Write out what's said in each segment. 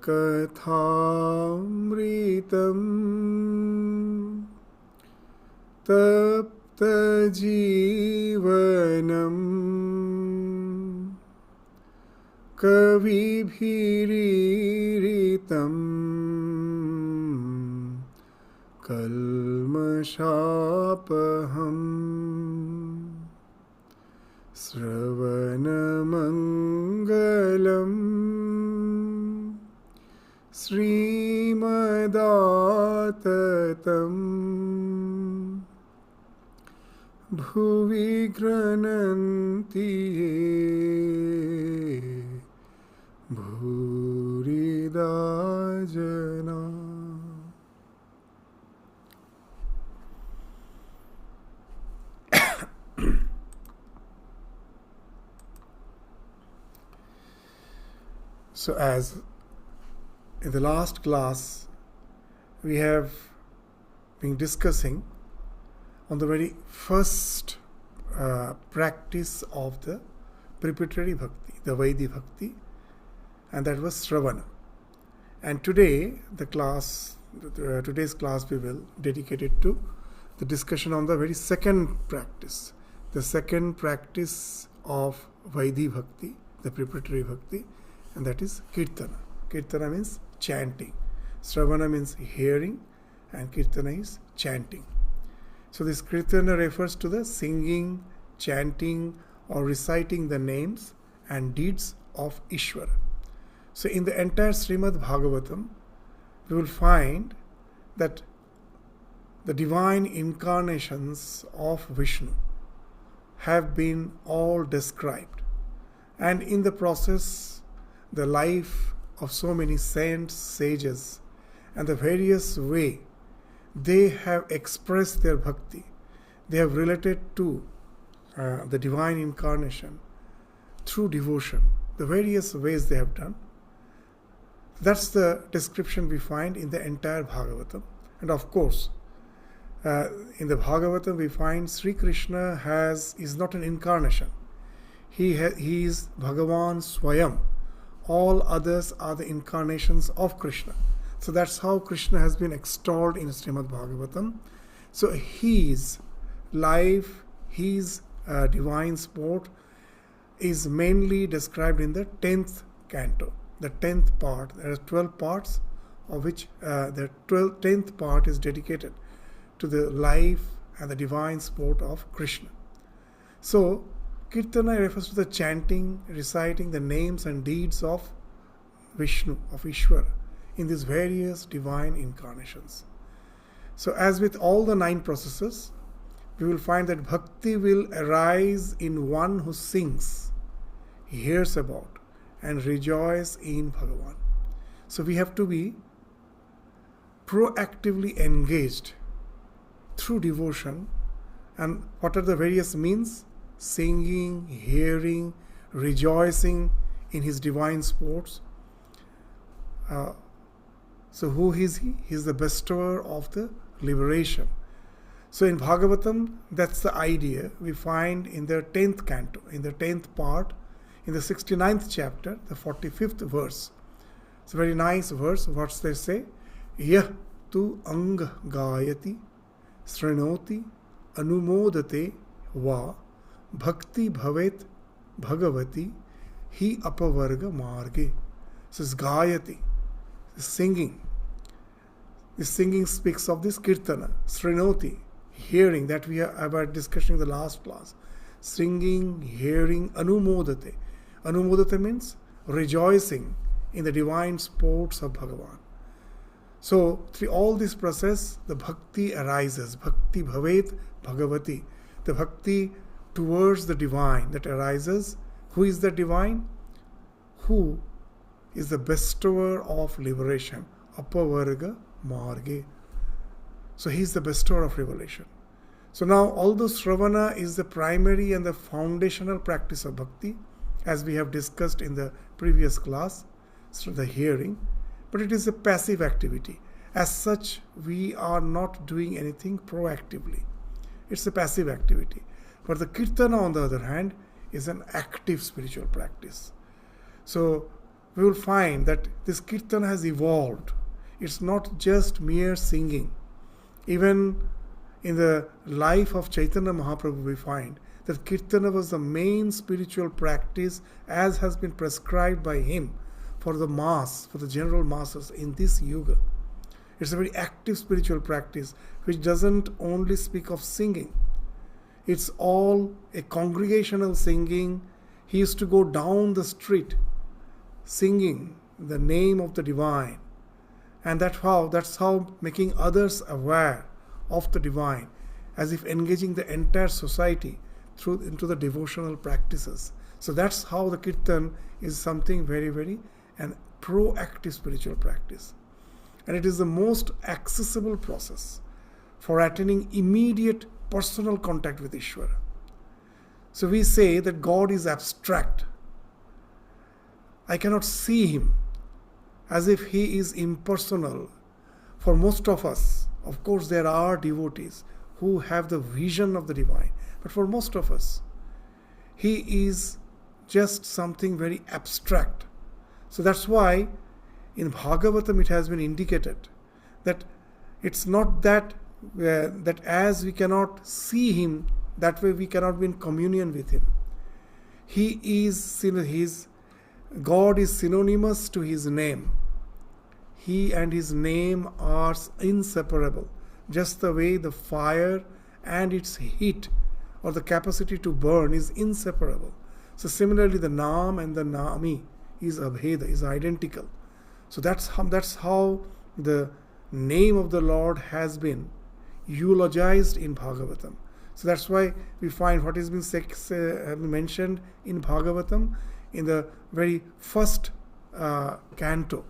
कथामृतं तप्तजीवनम् कविभिरीरितम् कल्मषापहम् श्रवणमङ्गलम् श्रीमदाततम् भुवि गृह्णन्ति ये भूरिदा जना. So as in the last class we have been discussing on the very first practice of the preparatory bhakti, the Vaidhi bhakti, and that was Shravana. And today today's class we will dedicate it to the discussion on the very second practice, the second practice of Vaidhi bhakti, the preparatory bhakti, and that is Kirtana. Kirtana means chanting. Shravana means hearing, and Kirtana is chanting. So this Kirtana refers to the singing, chanting, or reciting the names and deeds of Ishvara. So in the entire Shrimad Bhagavatam, we will find that the divine incarnations of Vishnu have been all described. And in the process, the life of so many saints, sages, and the various way they have expressed their bhakti. They have related to the divine incarnation through devotion, the various ways they have done. That's the description we find in the entire Bhagavatam. And of course, in the Bhagavatam we find Sri Krishna is not an incarnation. He is Bhagavan Swayam. All others are the incarnations of Krishna. So that's how Krishna has been extolled in Srimad Bhagavatam. So his life, his divine sport is mainly described in the 10th canto, the 10th part. There are 12 parts, of which the 10th part is dedicated to the life and the divine sport of Krishna. So Kirtana refers to the chanting, reciting the names and deeds of Vishnu, of Ishvara, in these various divine incarnations. So as with all the 9 processes, we will find that bhakti will arise in one who sings, hears about, and rejoices in Bhagavan. So we have to be proactively engaged through devotion. And what are the various means? Singing, hearing, rejoicing in his divine sports. So who is he? He is the bestower of the liberation. So in Bhagavatam, that's the idea we find in the 10th canto, in the 10th part, in the 69th chapter, the 45th verse. It's a very nice verse. What's they say? Yah tu ang gayati srinoti anumodate va bhakti bhavet bhagavati hi apavarga marge. So it's gayati, singing. This singing speaks of this Kirtana, srinoti, hearing, that we were discussing in the last class. Singing, hearing, anumodate. Anumodate means rejoicing in the divine sports of Bhagavan. So through all this process, the bhakti arises. Bhakti bhavet bhagavati. The bhakti towards the divine that arises. Who is the divine? Who is the bestower of liberation? Apavarga marge. So he is the bestower of revelation. So now, although Shravana is the primary and the foundational practice of bhakti, as we have discussed in the previous class, so the hearing, but it is a passive activity. As such, we are not doing anything proactively. It's a passive activity. But the Kirtana, on the other hand, is an active spiritual practice. So we will find that this Kirtana has evolved. It's not just mere singing. Even in the life of Chaitanya Mahaprabhu, we find that Kirtana was the main spiritual practice as has been prescribed by him for the mass, for the general masses in this yuga. It's a very active spiritual practice which doesn't only speak of singing. It's all a congregational singing. He used to go down the street singing the name of the divine. And that's how making others aware of the divine, as if engaging the entire society into the devotional practices. So that's how the Kirtan is something very, very an proactive spiritual practice. And it is the most accessible process for attaining immediate personal contact with Ishvara. So we say that God is abstract. I cannot see him, as if he is impersonal. For most of us, of course, there are devotees who have the vision of the divine. But for most of us, he is just something very abstract. So that's why in Bhagavatam it has been indicated that it's not that as we cannot see him, that way we cannot be in communion with him. God is synonymous to his name. He and his name are inseparable, just the way the fire and its heat or the capacity to burn is inseparable. So similarly, the Nam and the Nami is Abheda, is identical. So that's how the name of the Lord has been eulogized in Bhagavatam. So that's why we find what has been mentioned in Bhagavatam in the very first canto,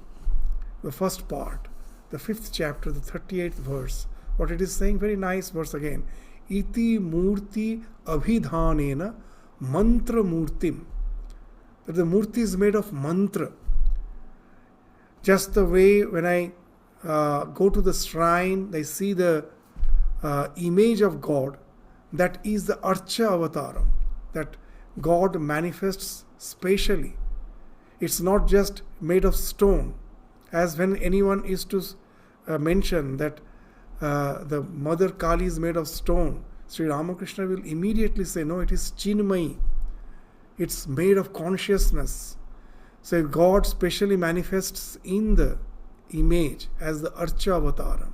the first part, the 5th chapter, the 38th verse. What it is saying, very nice verse again. Iti murti abhidhanena mantra murtim. That the murti is made of mantra. Just the way when I go to the shrine, I see the image of God, that is the Archa Avataram, that God manifests spatially. It's not just made of stone, as when anyone is to mention that the Mother Kali is made of stone, Sri Ramakrishna will immediately say, no, it is Chinmayi. It's made of consciousness. So God specially manifests in the image as the Archa Avataram.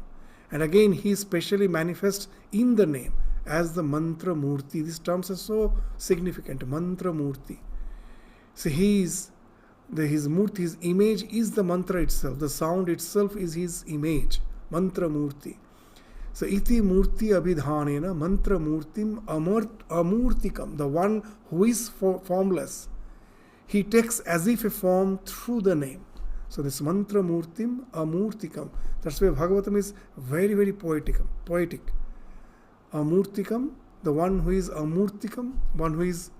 And again, he specially manifests in the name as the Mantra Murti. These terms are so significant. Mantra Murti. So his Murti, his image is the mantra itself. The sound itself is his image. Mantra Murti. So iti murti abhidhanena mantra murtim amurtikam. The one who is formless, he takes as if a form through the name. So this mantra murtim amurtikam. That's why Bhagavatam is very, very poetic. Amurtikam, the one who is amurtikam, one who is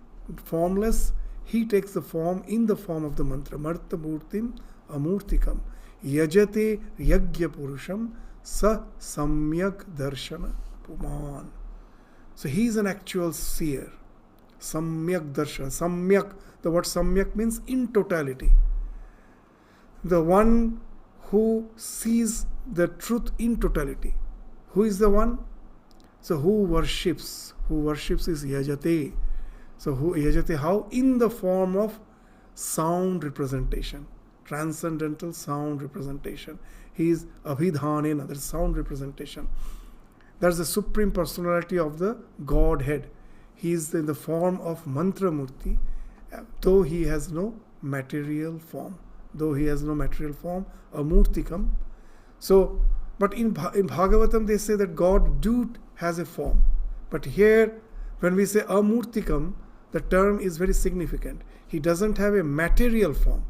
formless, he takes the form in the form of the mantra. Marta murtim amurtikam. Yajate yagya purusham sa samyak darshana puman. So he is an actual seer. Samyak darshana. Samyak, the word samyak means in totality. The one who sees the truth in totality. Who is the one? So who worships? Who worships is yajate. So who yajate how? In the form of sound representation. Transcendental sound representation. He is abhidhanena, that is sound representation. That's the supreme personality of the Godhead. He is in the form of mantra murti, though he has no material form. Amurtikam. So, but in Bhagavatam they say that God has a form. But here, when we say amurtikam, the term is very significant. He doesn't have a material form.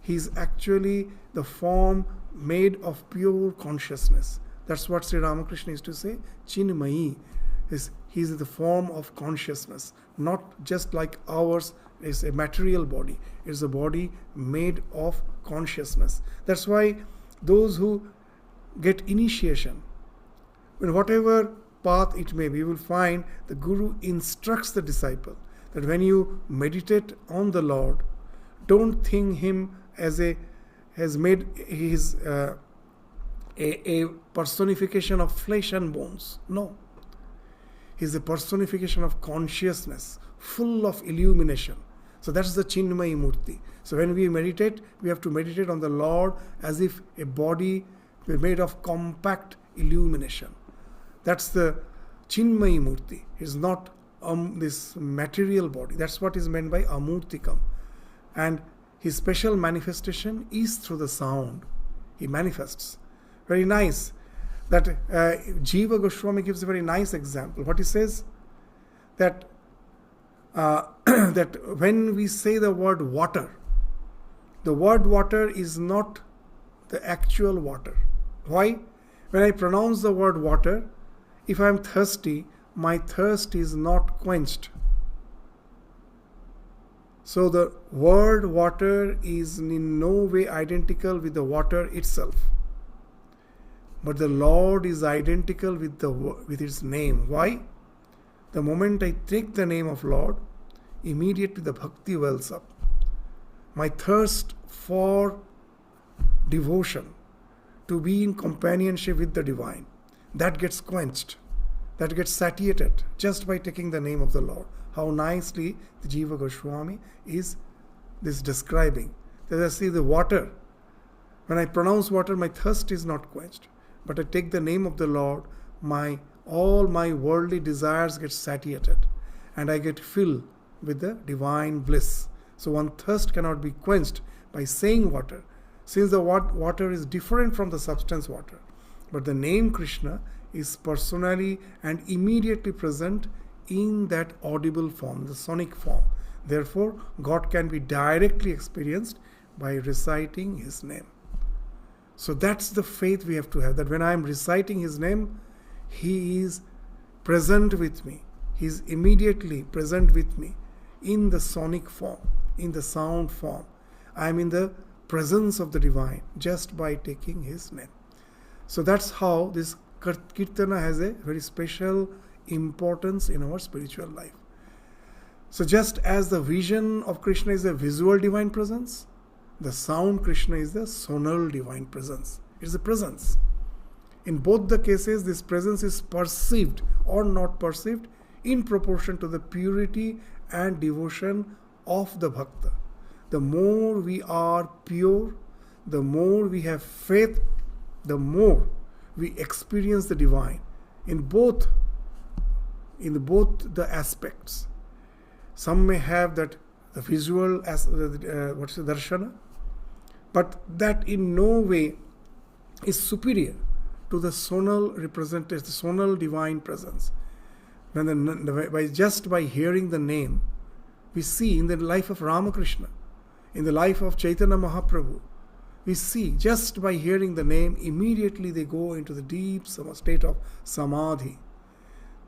He is actually the form made of pure consciousness. That's what Sri Ramakrishna used to say. Chinmayi. He is the form of consciousness. Not just like ours is a material body. It's a body made of consciousness. That's why those who get initiation, in whatever path it may be, you will find the Guru instructs the disciple that when you meditate on the Lord, don't think him has made his a personification of flesh and bones. No. He is a personification of consciousness, full of illumination. So that's the Chinmayi Murti. So when we meditate, we have to meditate on the Lord as if a body made of compact illumination. That's the Chinmayi Murti. It's not this material body. That's what is meant by Amurtikam. And his special manifestation is through the sound. He manifests. Very nice. That Jiva Goswami gives a very nice example. What he says, that that when we say the word water is not the actual water. Why? When I pronounce the word water, if I am thirsty, my thirst is not quenched. So the word water is in no way identical with the water itself. But the Lord is identical with His name. Why? The moment I take the name of Lord, immediately the bhakti wells up. My thirst for devotion, to be in companionship with the divine, that gets quenched, that gets satiated just by taking the name of the Lord. How nicely the Jiva Goswami is this describing. That I see the water. When I pronounce water, my thirst is not quenched. But I take the name of the Lord, all my worldly desires get satiated, and I get filled with the divine bliss. So one thirst cannot be quenched by saying water, since the water is different from the substance water. But the name Krishna is personally and immediately present in that audible form, the sonic form. Therefore, God can be directly experienced by reciting His name. So that's the faith we have to have, that when I am reciting His name, He is present with me. He is immediately present with me in the sonic form, in the sound form. I am in the presence of the divine just by taking His name. So that's how this Kirtana has a very special importance in our spiritual life. So just as the vision of Krishna is a visual divine presence, the sound Krishna is the sonal divine presence. It is a presence. In both the cases, this presence is perceived or not perceived in proportion to the purity and devotion of the bhakta. The more we are pure, the more we have faith, the more we experience the divine in both the aspects. Some may have that the visual darshana, but that in no way is superior to the sonal representation, the sonal divine presence. Just by hearing the name, we see in the life of Ramakrishna, in the life of Chaitanya Mahaprabhu, we see just by hearing the name, immediately they go into the deep state of samadhi.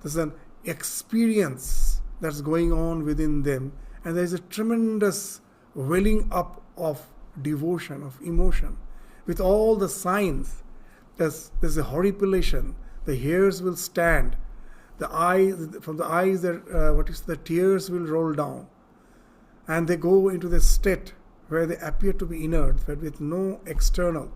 There's an experience that's going on within them, and there is a tremendous welling up of devotion, of emotion, with all the signs. There's a horripilation, the hairs will stand, from the eyes the tears will roll down, and they go into the state where they appear to be inert, but with no external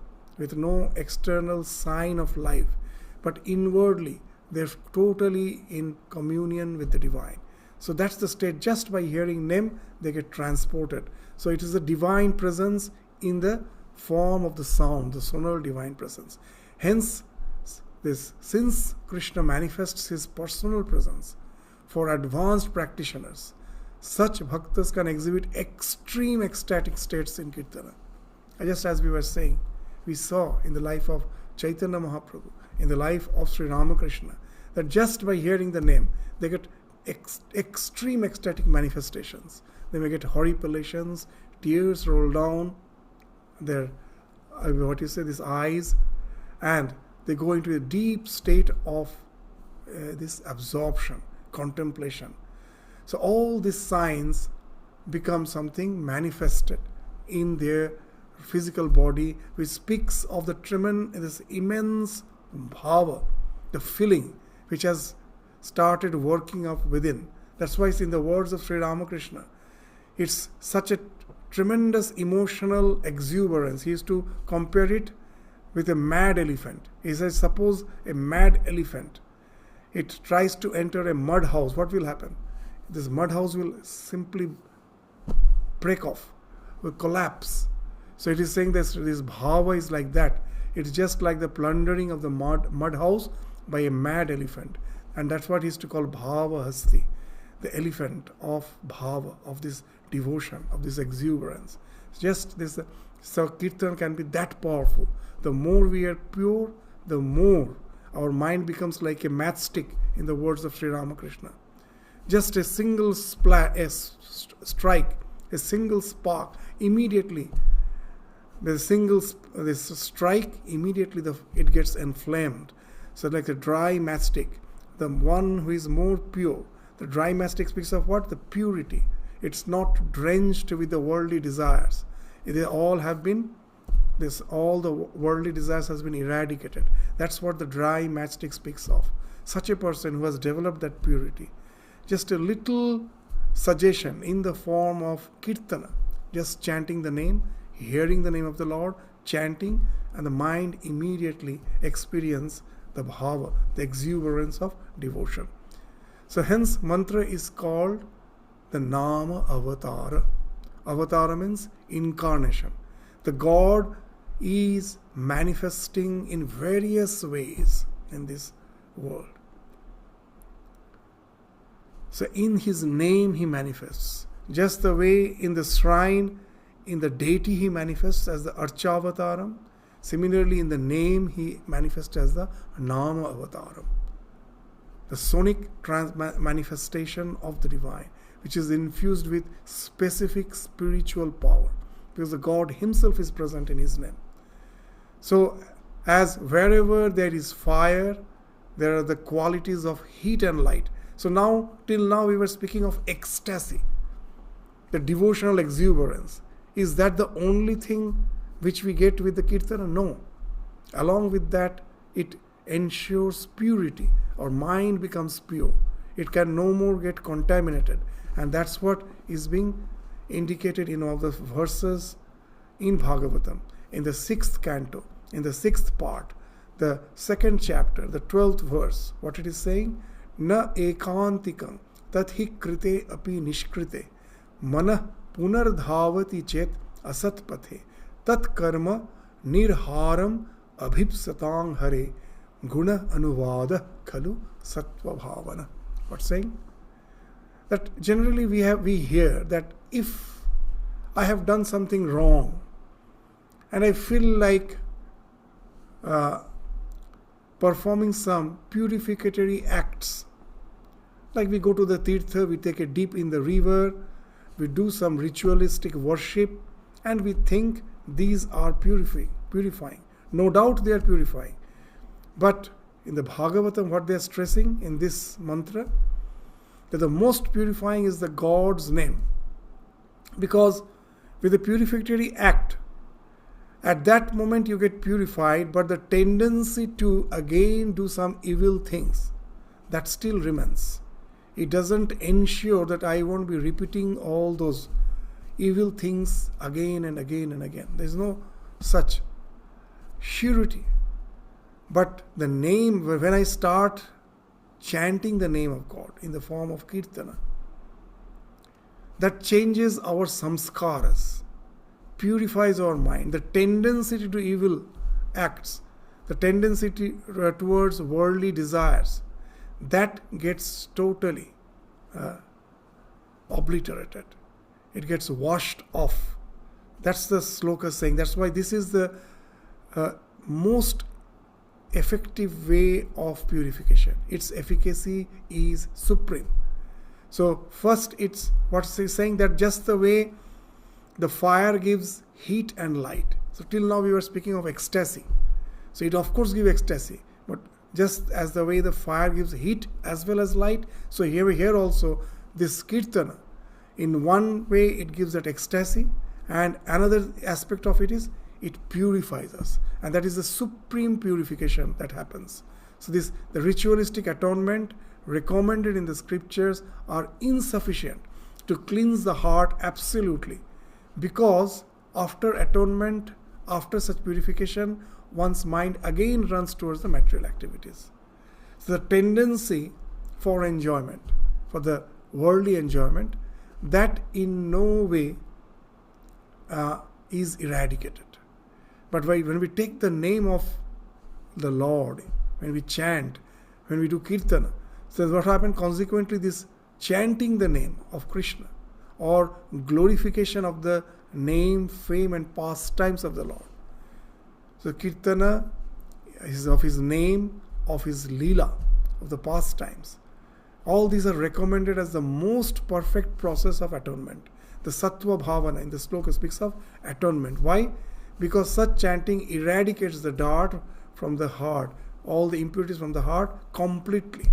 sign of life, but inwardly they're totally in communion with the divine. So that's the state. Just by hearing name, they get transported. So it is a divine presence in the form of the sound, the sonal divine presence. Hence, since Krishna manifests His personal presence for advanced practitioners, such bhaktas can exhibit extreme ecstatic states in Kirtana. Just as we were saying, we saw in the life of Chaitanya Mahaprabhu, in the life of Sri Ramakrishna, that just by hearing the name, they get extreme ecstatic manifestations. They may get horripilations, tears roll down their, these eyes, and they go into a deep state of this absorption, contemplation. So all these signs become something manifested in their physical body, which speaks of this immense bhava, the feeling which has started working up within. That's why it's in the words of Sri Ramakrishna. It's such a tremendous emotional exuberance. He used to compare it with a mad elephant. He says, suppose a mad elephant, it tries to enter a mud house, what will happen? This mud house will simply break off, will collapse. So it is saying that this bhava is like that. It's just like the plundering of the mud house by a mad elephant. And that's what he used to call bhava hasti, the elephant of bhava, of this devotion, of this exuberance. Just this, so Kirtan can be that powerful. The more we are pure, the more our mind becomes like a matchstick, in the words of Sri Ramakrishna. Just a single strike, a single spark, immediately this strike, immediately it gets inflamed. So like the dry matchstick, the one who is more pure, the dry matchstick speaks of what? The purity. It's not drenched with the worldly desires. They all have been, all the worldly desires has been eradicated. That's what the dry matchstick speaks of. Such a person who has developed that purity. Just a little suggestion in the form of Kirtana, just chanting the name, hearing the name of the Lord, chanting, and the mind immediately experience the bhava, the exuberance of devotion. So hence mantra is called the Nama Avatara. Avatara means incarnation. The God is manifesting in various ways in this world. So in his name he manifests. Just the way in the shrine, in the deity he manifests as the Archavataram. Similarly in the name he manifests as the Nama Avataram. The sonic manifestation of the divine, which is infused with specific spiritual power, because the God himself is present in his name. So as wherever there is fire, there are the qualities of heat and light. So now, till now we were speaking of ecstasy, the devotional exuberance. Is that the only thing which we get with the Kirtana? No. Along with that, it ensures purity. Our mind becomes pure. It can no more get contaminated. And that's what is being indicated in all the verses in Bhagavatam. In the 6th canto, in the 6th part, the 2nd chapter, the 12th verse, what it is saying? Na ekantikam tathi krite api nishkrite manah punardhavati chet asat pathe tat karma nirharam abhipsatang hare guna anuvada khalu sattva bhavana. What's saying? That generally we hear that if I have done something wrong and I feel like performing some purificatory acts, like we go to the tirtha, we take a dip in the river, we do some ritualistic worship, and we think these are purifying. No doubt they are purifying. But in the Bhagavatam, what they are stressing in this mantra, that the most purifying is the God's name. Because with the purificatory act, at that moment you get purified, but the tendency to again do some evil things, that still remains. It doesn't ensure that I won't be repeating all those evil things again and again and again. There is no such surety. But the name, when I start chanting the name of God in the form of Kirtana, that changes our samskaras, purifies our mind. The tendency to do evil acts, the tendency towards worldly desires, that gets totally obliterated. It gets washed off. That's the sloka saying. That's why this is the most effective way of purification. Its efficacy is supreme. So first it's what's saying, that just the way the fire gives heat and light. So till now we were speaking of ecstasy. So it of course gives ecstasy. But just as the way the fire gives heat as well as light, so here also this Kirtana, in one way it gives that ecstasy, and another aspect of it is it purifies us. And that is the supreme purification that happens. So the ritualistic atonement recommended in the scriptures are insufficient to cleanse the heart absolutely. Because after atonement, after such purification, one's mind again runs towards the material activities. So the tendency for enjoyment, for the worldly enjoyment, that in no way is eradicated. But when we take the name of the Lord, when we chant, when we do Kirtana, so what happened? Consequently, this chanting the name of Krishna or glorification of the name, fame and pastimes of the Lord. So Kirtana is of his name, of his Leela, of the pastimes. All these are recommended as the most perfect process of atonement. The Sattva Bhavana in the sloka speaks of atonement. Why? Because such chanting eradicates the dart from the heart, all the impurities from the heart completely.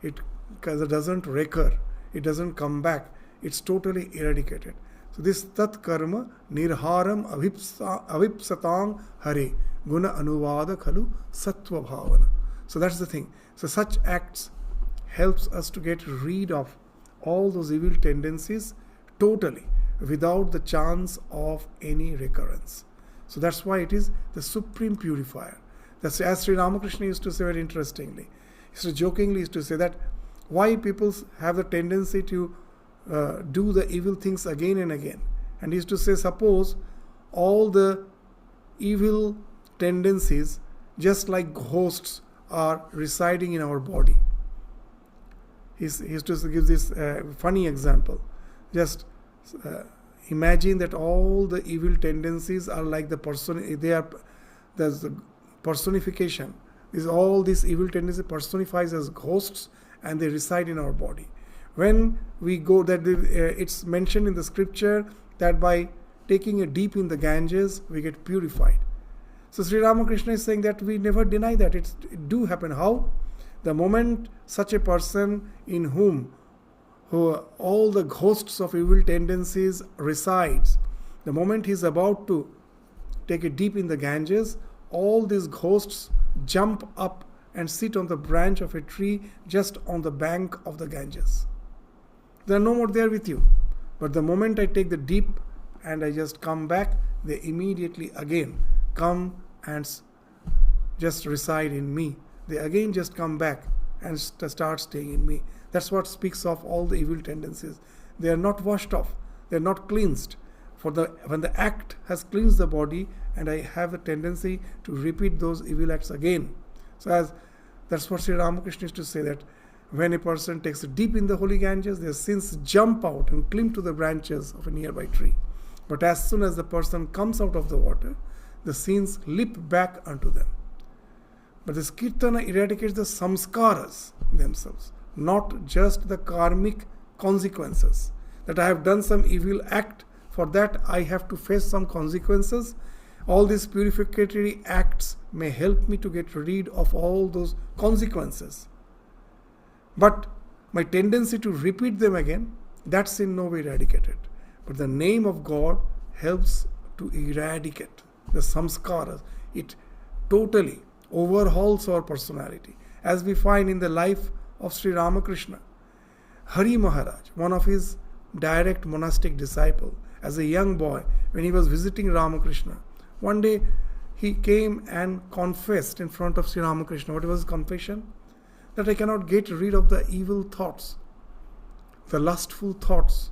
It doesn't recur, it doesn't come back, it's totally eradicated. So this tat karma nirharam avipsatang hare guna anuvada khalu sattva bhavana. So that's the thing. So such acts helps us to get rid of all those evil tendencies totally, without the chance of any recurrence. So that's why it is the supreme purifier. That's as Sri Ramakrishna used to say very interestingly. He jokingly used to say that why people have the tendency to do the evil things again and again. And he used to say, suppose all the evil tendencies, just like ghosts, are residing in our body. He used to give this funny example. Just imagine that all the evil tendencies are like the there's the personification. All these evil tendencies personifies as ghosts and they reside in our body. When we go, it's mentioned in the scripture that by taking a dip in the Ganges, we get purified. So Sri Ramakrishna is saying that we never deny that. It do happen. How? The moment such a person in whom all the ghosts of evil tendencies resides, the moment he is about to take a dip in the Ganges, all these ghosts jump up and sit on the branch of a tree just on the bank of the Ganges. They are no more there with you. But the moment I take the dip and I just come back, they immediately again come and just reside in me. They again just come back and start staying in me. That's what speaks of all the evil tendencies. They are not washed off. They are not cleansed. When the act has cleansed the body and I have a tendency to repeat those evil acts again. So that's what Sri Ramakrishna used to say, that when a person takes a dip in the holy Ganges, their sins jump out and cling to the branches of a nearby tree. But as soon as the person comes out of the water, the sins leap back unto them. But this Kirtana eradicates the samskaras themselves, not just the karmic consequences. That I have done some evil act, for that I have to face some consequences. All these purificatory acts may help me to get rid of all those consequences. But my tendency to repeat them again, that's in no way eradicated. But the name of God helps to eradicate the samskaras. It totally overhauls our personality. As we find in the life of Sri Ramakrishna, Hari Maharaj, one of his direct monastic disciple, as a young boy, when he was visiting Ramakrishna, one day he came and confessed in front of Sri Ramakrishna. What was his confession? That I cannot get rid of the evil thoughts, the lustful thoughts.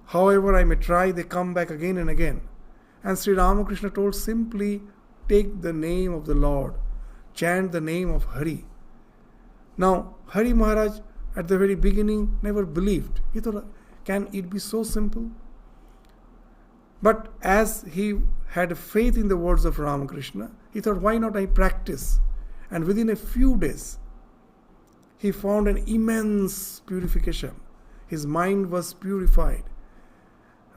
However I may try, they come back again and again. And Sri Ramakrishna told, simply take the name of the Lord, chant the name of Hari. Now, Hari Maharaj at the very beginning never believed. He thought, can it be so simple? But as he had faith in the words of Ramakrishna, he thought, why not I practice? And within a few days, he found an immense purification. His mind was purified.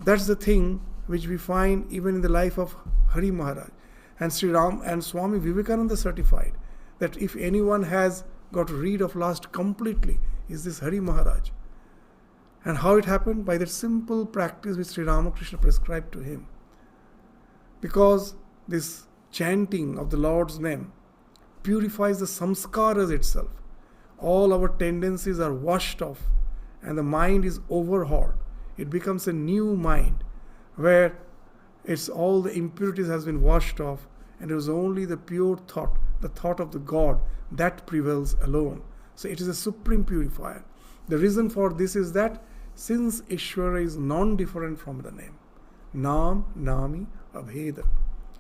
That's the thing which we find even in the life of Hari Maharaj. And Sri Ram and Swami Vivekananda certified that if anyone has got rid of lust completely, is this Hari Maharaj. And how it happened? By that simple practice which Sri Ramakrishna prescribed to him. Because this chanting of the Lord's name purifies the samskaras itself. All our tendencies are washed off and the mind is overhauled. It becomes a new mind where it's all the impurities has been washed off, and it was only the pure thought, the thought of the God, that prevails alone. So it is a supreme purifier. The reason for this is that since Ishvara is non-different from the name, Nam, Nami, Abheda,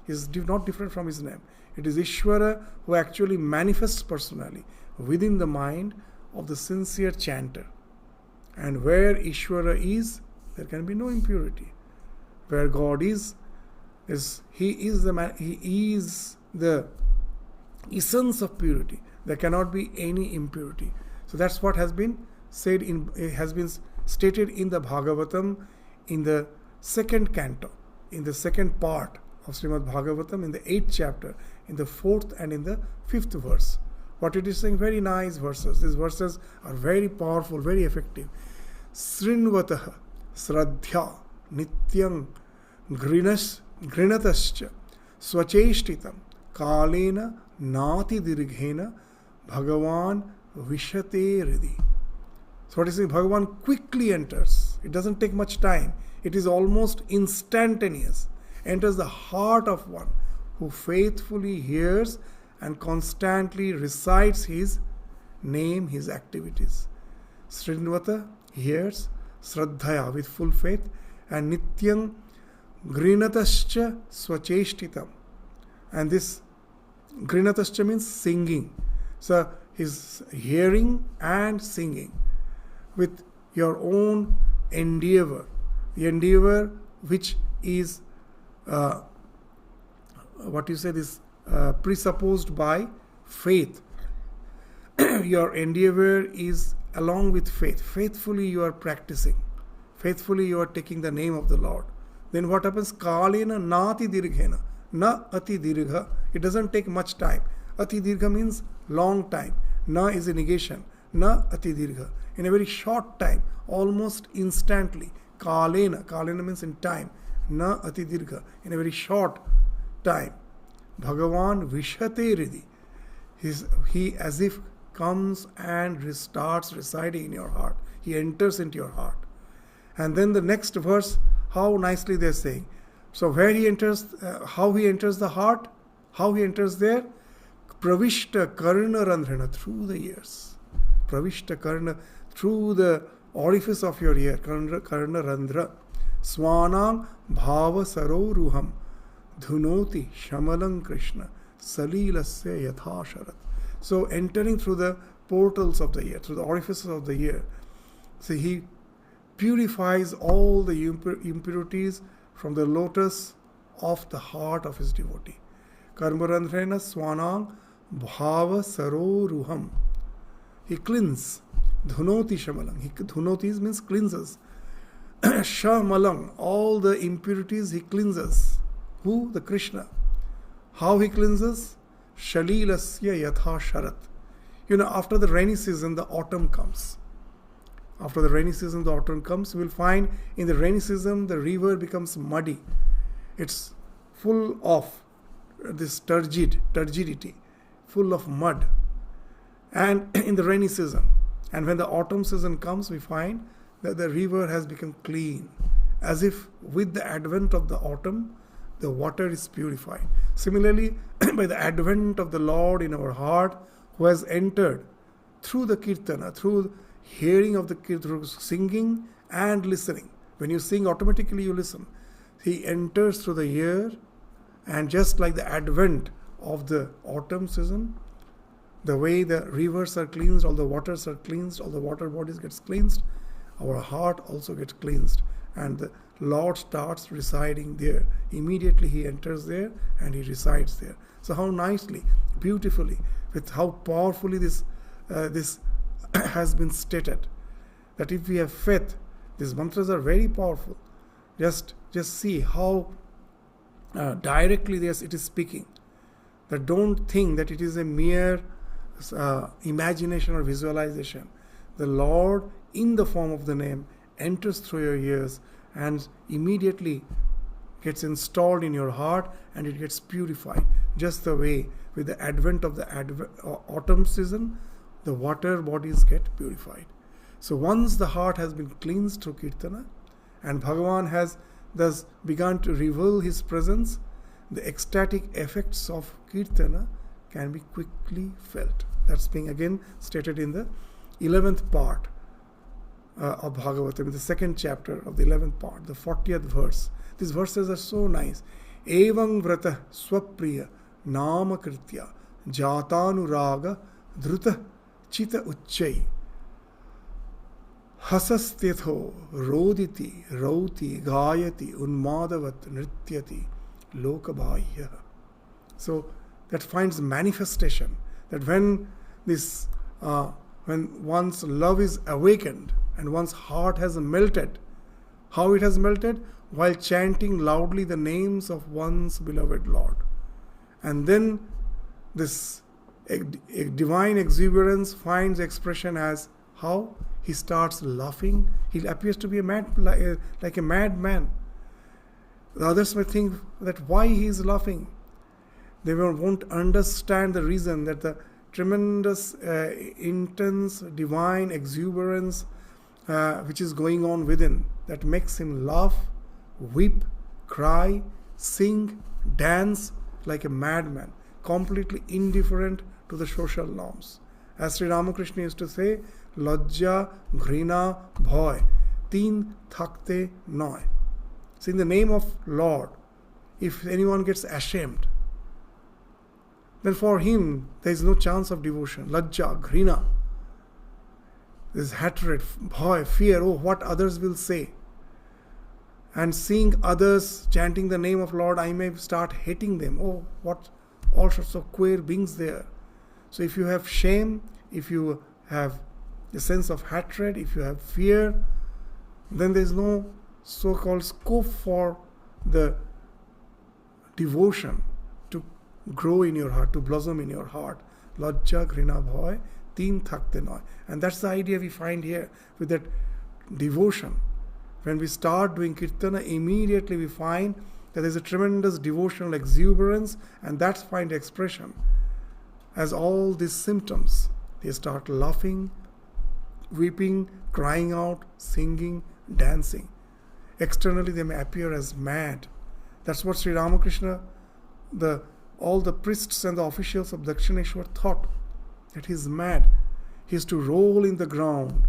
is not different from his name. It is Ishvara who actually manifests personally within the mind of the sincere chanter. And where Ishvara is, there can be no impurity. Where God is He is the essence of purity. There cannot be any impurity. So that's what has been stated in the Bhagavatam, in the second canto, in the second part of Shrimad Bhagavatam, in the 8th chapter, in the 4th and in the 5th verse. What it is saying, very nice verses. These verses are very powerful, very effective. Srinvatah sradhya nityam grinatascha swacheshtitam kalena nati dirghena bhagavan vishate hridi. So what is saying? Bhagavan quickly enters. It doesn't take much time. It is almost instantaneous. Enters the heart of one who faithfully hears and constantly recites his name, his activities. Srinvata hears, Sraddhaya with full faith, and Nityam Grinatascha Swacheshtitam. And this Grinatascha means singing. So his hearing and singing with your own endeavor. The endeavor which is presupposed by faith. Your endeavor is along with faith. Faithfully you are practicing. Faithfully you are taking the name of the Lord. Then what happens? Kalena nati dirghena. Na ati dirgha. It doesn't take much time. Ati dirgha means long time. Na is a negation. Na ati dirgha. In a very short time, almost instantly. Kalena. Kalena means in time. Na ati dirgha. In a very short time. Bhagavan vishate hridi. He as if comes and starts residing in your heart. He enters into your heart. And then the next verse, how nicely they're saying. So where he enters, how he enters the heart, how he enters there? Pravishta karna randhrana, through the ears. Pravishta karna, through the orifice of your ear, karna randhra. Swanam bhava saroruham dhunoti shamalang Krishna salilasya yatha sharat. So entering through the portals of the ear, through the orifices of the ear. So he purifies all the impurities from the lotus of the heart of his devotee. Karmarandhrena swanam bhava saroruham. He cleanses. Dhunoti shamalang. Dhunoti means cleanses. Shamalang. All the impurities he cleanses. Who? The Krishna. How he cleanses? Shalilasya yatha sharat. After the rainy season, the autumn comes. After the rainy season, the autumn comes. You will find in the rainy season, the river becomes muddy. It's full of this turgidity, full of mud. And in the rainy season. And when the autumn season comes, we find that the river has become clean. As if with the advent of the autumn, the water is purified. Similarly, by the advent of the Lord in our heart, who has entered through the Kirtana, through hearing of the Kirtana, through singing and listening. When you sing, automatically you listen. He enters through the ear, and just like the advent of the autumn season, the way the rivers are cleansed, all the waters are cleansed, all the water bodies gets cleansed, our heart also gets cleansed. And the Lord starts residing there. Immediately he enters there and he resides there. So how nicely, beautifully, with how powerfully this has been stated. That if we have faith, these mantras are very powerful. Just see how directly it is speaking. That don't think that it is a mere imagination or visualization. The Lord, in the form of the name, enters through your ears and immediately gets installed in your heart, and it gets purified. Just the way with the advent of the autumn season, the water bodies get purified. So once the heart has been cleansed through Kirtana, and Bhagavan has thus began to reveal his presence, the ecstatic effects of Kirtana can be quickly felt. That's being again stated in the 11th part of Bhagavatam, in the 2nd chapter of the 11th part, the 40th verse. These verses are so nice. Evang vrata swapriya nama kritya jatanuraga dhruta chita uchchai hasastitho roditi rauti gayati unmadavat nrityati lokabhaya. So that finds manifestation, that when this when one's love is awakened and one's heart has melted, how it has melted? While chanting loudly the names of one's beloved Lord. And then this divine exuberance finds expression as how he starts laughing. He appears to be like a madman. The others may think that why he is laughing. They won't understand the reason, that the tremendous, intense, divine exuberance which is going on within, that makes him laugh, weep, cry, sing, dance like a madman, completely indifferent to the social norms. As Sri Ramakrishna used to say, Lajja, Ghrina, Bhoy, Teen Thakte Noy. So in the name of Lord, if anyone gets ashamed, then for him there is no chance of devotion. Lajja, Ghrina, this hatred, bhoy, fear, oh, what others will say. And seeing others chanting the name of Lord, I may start hating them. Oh, what all sorts of queer beings there. So if you have shame, if you have a sense of hatred, if you have fear, then there is no so-called scope for the devotion to grow in your heart, to blossom in your heart. Lajja, Ghrina, Bhoy, Teen Thakte Noy. And that's the idea we find here with that devotion. When we start doing Kirtana, immediately we find that there is a tremendous devotional exuberance, and that's find expression as all these symptoms. They start laughing, weeping, crying out, singing, dancing. Externally they may appear as mad. That's what Sri Ramakrishna, all the priests and the officials of Dakshineshwar thought, that he is mad. He is to roll in the ground.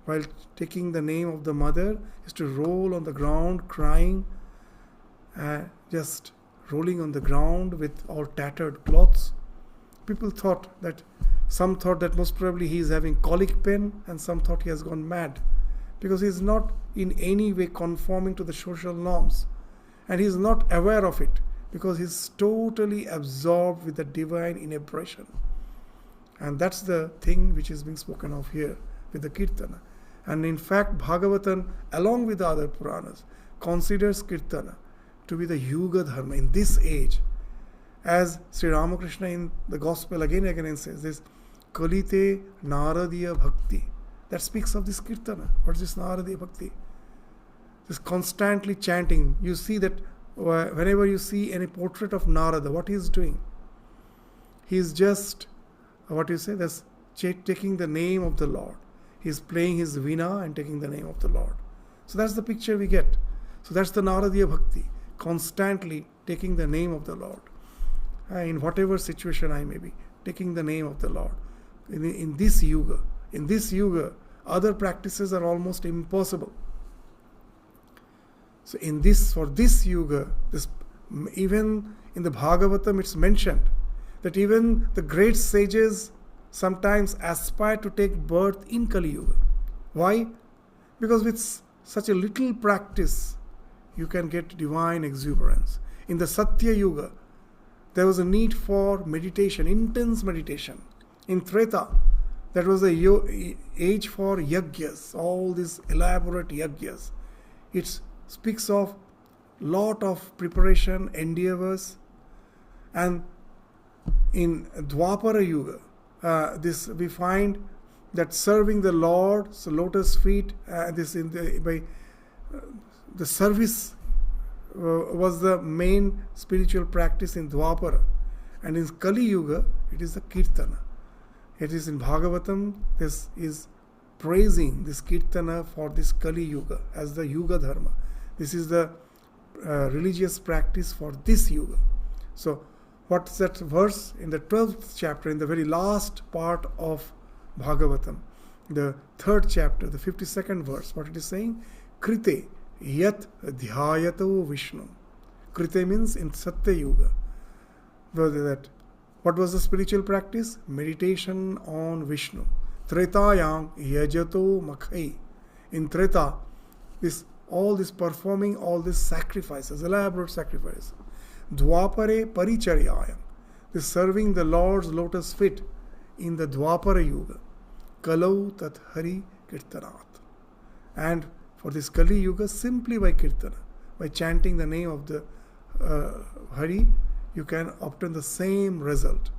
While taking the name of the mother, is to roll on the ground, crying, just rolling on the ground with all tattered cloths. People thought that, some thought that most probably he is having colic pain, and some thought he has gone mad, because he is not in any way conforming to the social norms, and he is not aware of it, because he is totally absorbed with the divine inebriation. And that's the thing which is being spoken of here with the Kirtana. And in fact, Bhagavatam, along with the other Puranas, considers Kirtana to be the Yuga Dharma in this age. As Sri Ramakrishna in the Gospel again and again says, this Kalite Naradiya Bhakti. That speaks of this Kirtana. What is this Naradiya Bhakti? This constantly chanting. You see that whenever you see any portrait of Narada, what he is doing? He is just, that's taking the name of the Lord. He is playing his veena and taking the name of the Lord. So that's the picture we get. So that's the Naradiya Bhakti, constantly taking the name of the Lord. In whatever situation I may be, taking the name of the Lord. In this yuga, other practices are almost impossible. So for this yuga, even in the Bhagavatam it's mentioned that even the great sages sometimes aspire to take birth in Kali Yuga. Why? Because with such a little practice, you can get divine exuberance. In the Satya Yuga, there was a need for meditation, intense meditation. In Treta, that was the age for yagyas, all these elaborate yagyas. It speaks of lot of preparation, endeavors. And in Dwapara Yuga, we find that serving the Lord's lotus feet, the service was the main spiritual practice in Dwapara. And in Kali Yuga, it is the Kirtana. It is in Bhagavatam, this is praising this Kirtana for this Kali Yuga as the Yuga Dharma. This is the religious practice for this yuga. So what's that verse in the 12th chapter, in the very last part of Bhagavatam, the 3rd chapter, the 52nd verse, what it is saying? Krite yat dhyayato Vishnu. Krite means in Satya Yuga. What was the spiritual practice? Meditation on Vishnu. Tretayam yajato makhai. In Treta, performing all these sacrifices, elaborate sacrifices. Dwapare paricharyayam. This serving the Lord's lotus feet in the Dwapara Yuga. Kalau tat hari kirtanat. And for this Kali Yuga, simply by Kirtana, by chanting the name of the Hari, you can obtain the same result.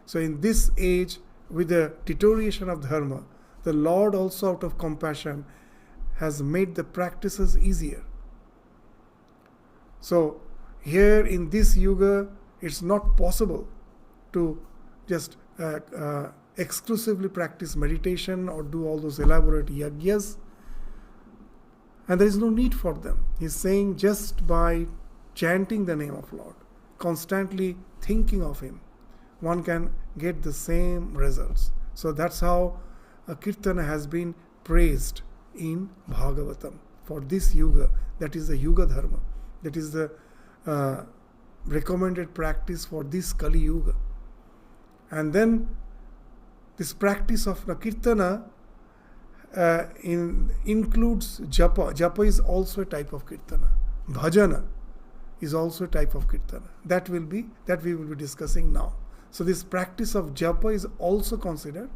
So in this age, with the deterioration of dharma, the Lord also out of compassion has made the practices easier. So here in this yuga, it's not possible to just exclusively practice meditation or do all those elaborate yagyas, and there is no need for them. He's saying just by chanting the name of Lord, constantly thinking of Him, one can get the same results. So that's how a Kirtana has been praised in Bhagavatam for this yuga. That is the Yuga Dharma. That is the recommended practice for this Kali Yuga. And then this practice of Kirtana includes Japa. Japa is also a type of Kirtana. Bhajana is also a type of Kirtana. That we will be discussing now. So this practice of Japa is also considered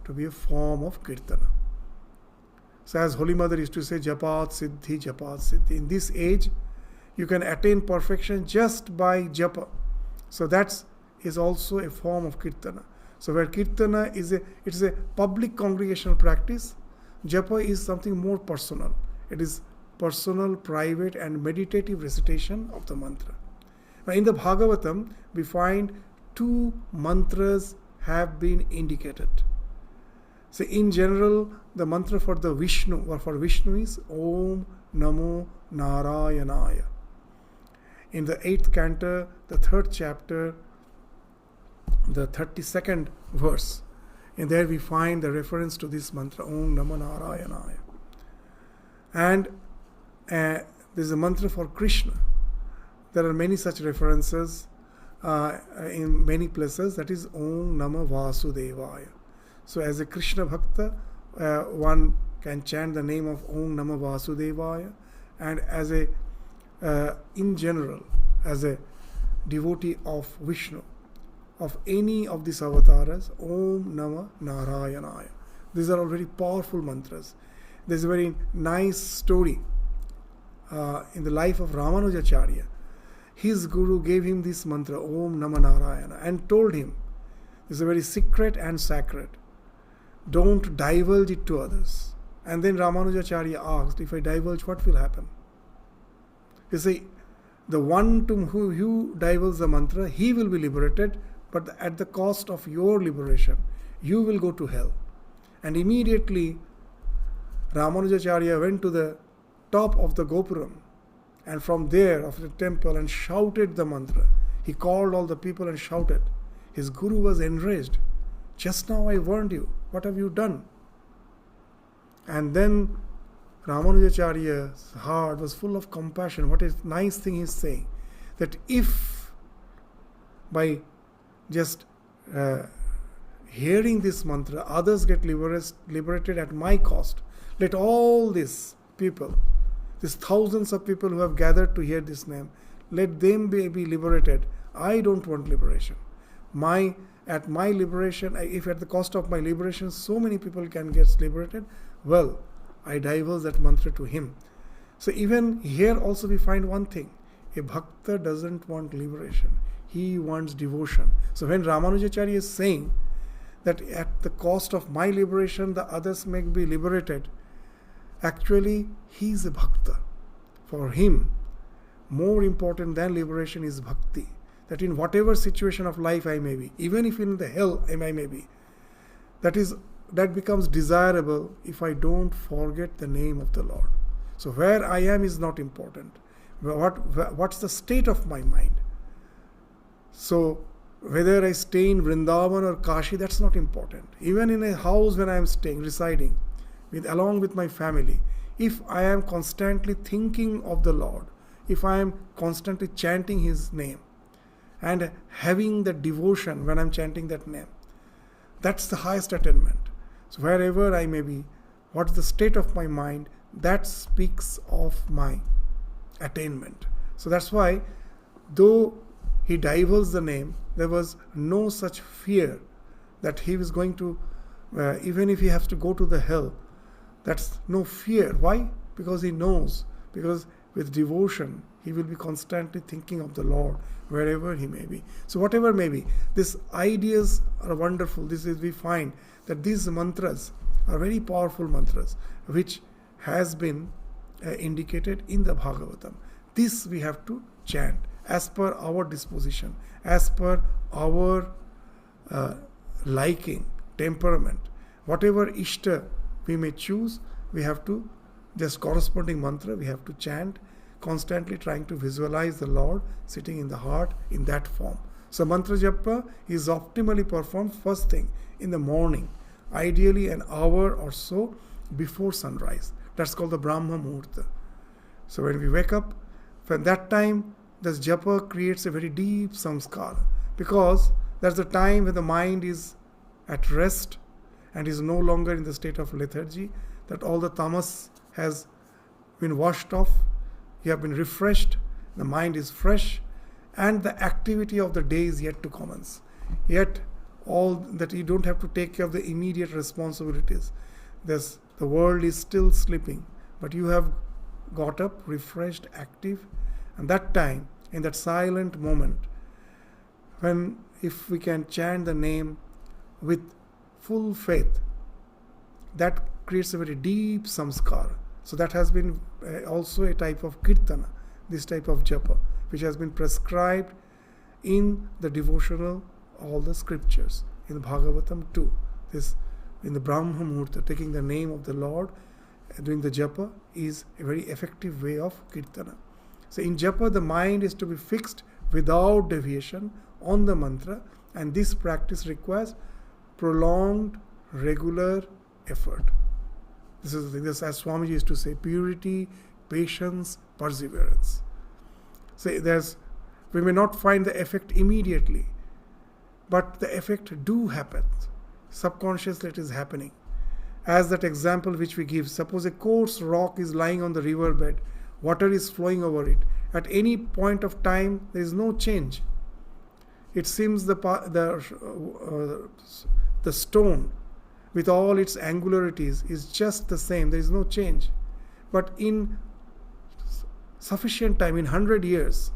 to be a form of Kirtana. So as Holy Mother used to say, Japat Siddhi, Japat Siddhi. In this age, you can attain perfection just by Japa. So that is also a form of Kirtana. So where Kirtana is a public congregational practice, Japa is something more personal. It is personal, private and meditative recitation of the mantra. Now in the Bhagavatam, we find 2 mantras have been indicated. So in general, the mantra for the Vishnu or for Vishnu is Om Namo Narayanaya. In the 8th canto, the 3rd chapter, the 32nd verse, and there we find the reference to this mantra, Om Namo Narayanaya. And there is a mantra for Krishna. There are many such references in many places. That is Om Namo Vasudevaya. So as a Krishna Bhakta, one can chant the name of Om Namo Vasudevaya, and as in general, as a devotee of Vishnu, of any of these avatars, Om Namo Narayanaya. These are all very powerful mantras. There's a very nice story in the life of Ramanujacharya. His guru gave him this mantra, Om Namo Narayana, and told him, this is very secret and sacred. Don't divulge it to others. And then Ramanujacharya asked, if I divulge, what will happen? He said, the one to whom you divulge the mantra, he will be liberated, but at the cost of your liberation, you will go to hell. And immediately, Ramanujacharya went to the top of the Gopuram, and from there, of the temple, and shouted the mantra. He called all the people and shouted. His guru was enraged. Just now I warned you. What have you done? And then Ramanujacharya's heart was full of compassion. What a nice thing he's saying. That if by just hearing this mantra, others get liberated at my cost, let all these people, these thousands of people who have gathered to hear this name, let them be liberated. I don't want liberation. At my liberation, if at the cost of my liberation so many people can get liberated, well, I divulge that mantra to him. So even here also we find one thing. A bhakta doesn't want liberation. He wants devotion. So when Ramanujacharya is saying that at the cost of my liberation the others may be liberated, actually he is a bhakta. For him, more important than liberation is bhakti. That in whatever situation of life I may be, even if in the hell I may be, that becomes desirable if I don't forget the name of the Lord. So where I am is not important. What's the state of my mind? So whether I stay in Vrindavan or Kashi, that's not important. Even in a house when I am staying, residing, along with my family, if I am constantly thinking of the Lord, if I am constantly chanting His name and having the devotion when I am chanting that name, that's the highest attainment. So wherever I may be, what's the state of my mind, that speaks of my attainment. So that's why, though he divulged the name, there was no such fear that he was going to, even if he has to go to the hell, that's no fear. Why? Because he knows, because with devotion, he will be constantly thinking of the Lord wherever he may be. So whatever may be, these ideas are wonderful. We find that these mantras are very powerful mantras, which has been indicated in the Bhagavatam. This we have to chant as per our disposition, as per our liking, temperament. Whatever Ishta we may choose, we have to, just corresponding mantra, we have to chant, constantly trying to visualize the Lord sitting in the heart in that form. So mantra japa is optimally performed first thing in the morning, ideally an hour or so before sunrise. That's called the Brahma Muhurta. So when we wake up, from that time, this japa creates a very deep samskara, because that's the time when the mind is at rest and is no longer in the state of lethargy, that all the tamas has been washed off, you have been refreshed, the mind is fresh, and the activity of the day is yet to commence. Yet all that you don't have to take care of the immediate responsibilities. The world is still sleeping, but you have got up, refreshed, active, and that time, in that silent moment, when if we can chant the name with full faith, that creates a very deep samskara. So that has been also a type of Kirtana, this type of japa, which has been prescribed in the devotional, all the scriptures. In Bhagavatam too, this in the Brahma Muhurta, taking the name of the Lord, doing the japa is a very effective way of Kirtana. So in japa, the mind is to be fixed without deviation on the mantra, and this practice requires prolonged, regular effort. This is as Swami used to say, purity, patience, perseverance. So we may not find the effect immediately, but the effect do happen. Subconsciously it is happening. As that example which we give, suppose a coarse rock is lying on the riverbed, water is flowing over it. At any point of time, there is no change. It seems the stone with all its angularities is just the same. There is no change. But in sufficient time, in 100 years,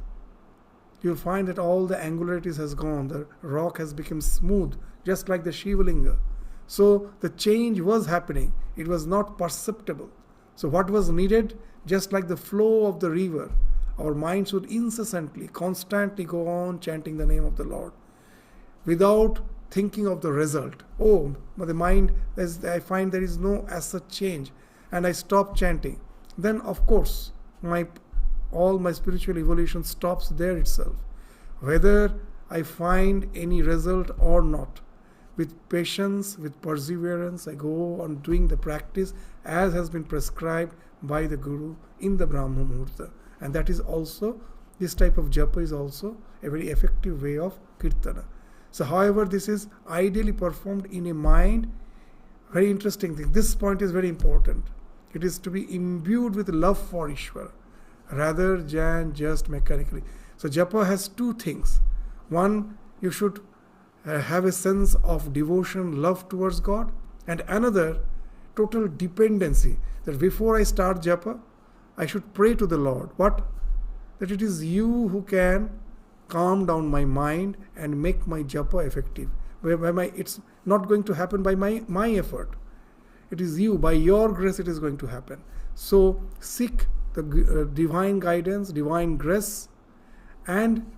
you'll find that all the angularities has gone. The rock has become smooth, just like the Shivalinga. So the change was happening. It was not perceptible. So what was needed? Just like the flow of the river, our minds would incessantly, constantly go on chanting the name of the Lord without thinking of the result. Oh, but the mind, I find there is no as such change, and I stop chanting. Then of course, all my spiritual evolution stops there itself. Whether I find any result or not, with patience, with perseverance, I go on doing the practice as has been prescribed by the Guru in the Brahma Muhurta. And that is also, this type of japa is also a very effective way of Kirtana. So however, this is ideally performed in a mind. Very interesting thing. This point is very important. It is to be imbued with love for Ishvara, rather than just mechanically. So japa has two things. One, you should have a sense of devotion, love towards God, and another, total dependency. That before I start japa, I should pray to the Lord. What? That it is you who can calm down my mind and make my japa effective. It's not going to happen by my effort. It is you, by your grace it is going to happen. So seek the divine guidance, divine grace, and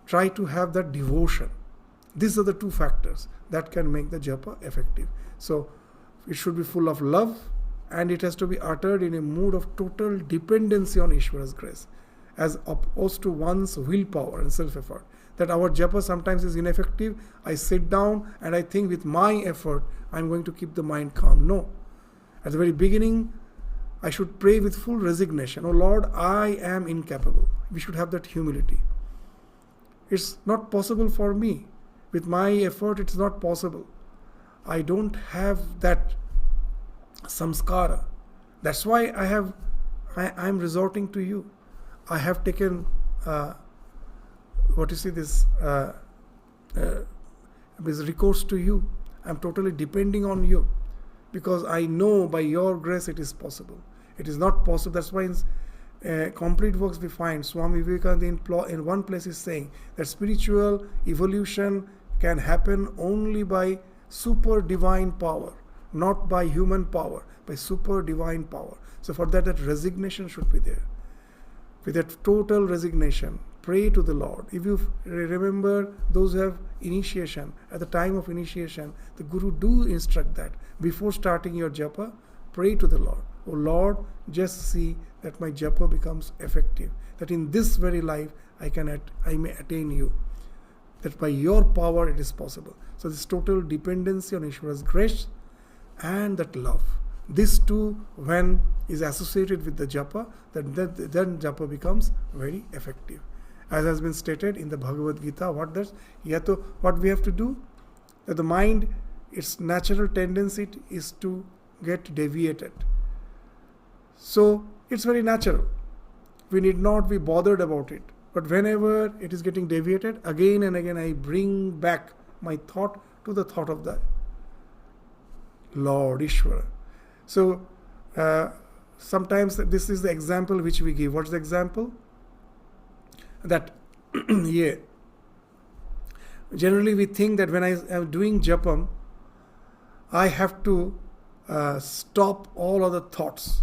try to have that devotion. These are the two factors that can make the japa effective. So it should be full of love and it has to be uttered in a mood of total dependency on Ishvara's grace, as opposed to one's willpower and self-effort. That our japa sometimes is ineffective. I sit down and I think with my effort I'm going to keep the mind calm. No. At the very beginning, I should pray with full resignation. Oh Lord, I am incapable. We should have that humility. It's not possible for me. With my effort, it's not possible. I don't have that samskara. That's why I'm resorting to you. I have taken this recourse to you. I'm totally depending on you, because I know by your grace it is possible. It is not possible. That's why in complete works we find Swami Vivekananda in one place is saying that spiritual evolution can happen only by super divine power, not by human power, by super divine power. So for that resignation should be there. With that total resignation, pray to the Lord. If you remember those who have initiation, at the time of initiation, the Guru do instruct that before starting your japa, pray to the Lord. Oh Lord, just see that my japa becomes effective, that in this very life I may attain you, that by your power it is possible. So this total dependency on Ishvara's grace and that love. This too, when is associated with the japa, then japa becomes very effective. As has been stated in the Bhagavad Gita, what we have to do? That the mind, its natural tendency is to get deviated. So it's very natural. We need not be bothered about it. But whenever it is getting deviated, again and again I bring back my thought to the thought of the Lord, Ishvara. So sometimes this is the example which we give. What's the example? That generally we think that when I am doing japam, I have to stop all other thoughts.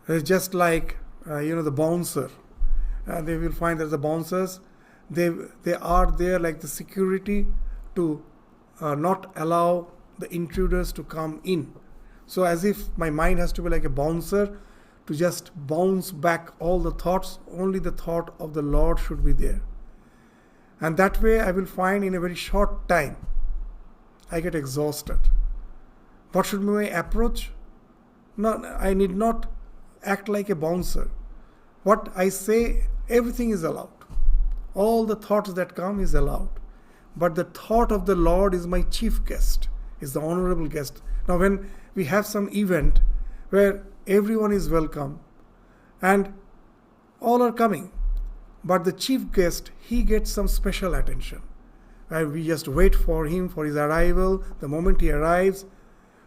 It's just like the bouncer. They will find that the bouncers, they are there like the security to not allow the intruders to come in. So as if my mind has to be like a bouncer to just bounce back all the thoughts. Only the thought of the Lord should be there. And that way I will find in a very short time I get exhausted. What should be my approach? No, I need not act like a bouncer. What I say, everything is allowed. All the thoughts that come is allowed. But the thought of the Lord is my chief guest, is the honorable guest. Now when we have some event where everyone is welcome and all are coming, but the chief guest, he gets some special attention. We just wait for him, for his arrival. The moment he arrives,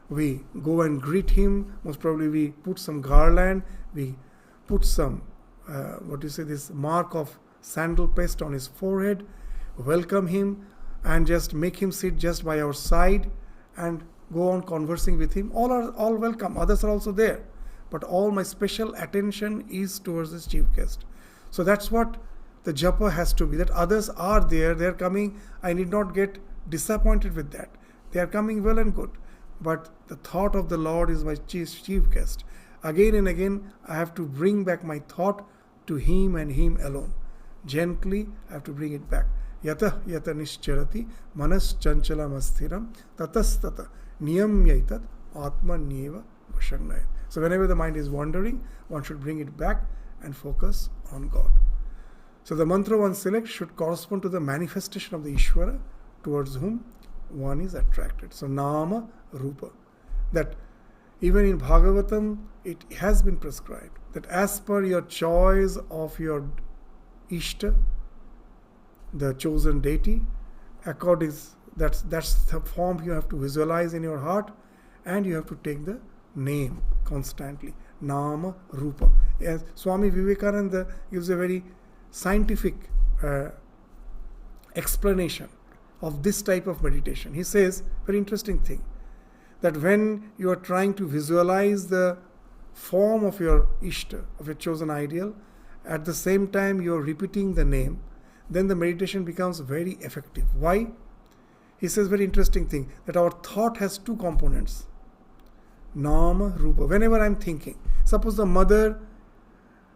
we go and greet him. Most probably we put some garland, we put some this mark of sandal paste on his forehead, welcome him and just make him sit just by our side and go on conversing with him. All welcome. Others are also there. But all my special attention is towards this chief guest. So that's what the japa has to be. That others are there, they are coming. I need not get disappointed with that. They are coming well and good. But the thought of the Lord is my chief guest. Again and again, I have to bring back my thought to Him and Him alone. Gently, I have to bring it back. Yata yata nischarati manas chanchalam asthiram tatastata niyamyaitat atma neva vashangnayat. So whenever the mind is wandering, one should bring it back and focus on God. So the mantra one selects should correspond to the manifestation of the Ishvara towards whom one is attracted. So Nama Rupa. That even in Bhagavatam, it has been prescribed that as per your choice of your Ishta, the chosen deity, that's the form you have to visualize in your heart, and you have to take the name constantly. Nama Rupa. As Swami Vivekananda gives a very scientific explanation of this type of meditation. He says, very interesting thing, that when you are trying to visualize the form of your Ishta, of your chosen ideal, at the same time you are repeating the name, then the meditation becomes very effective. Why? He says very interesting thing, that our thought has two components. Nama Rupa. Whenever I'm thinking, suppose the mother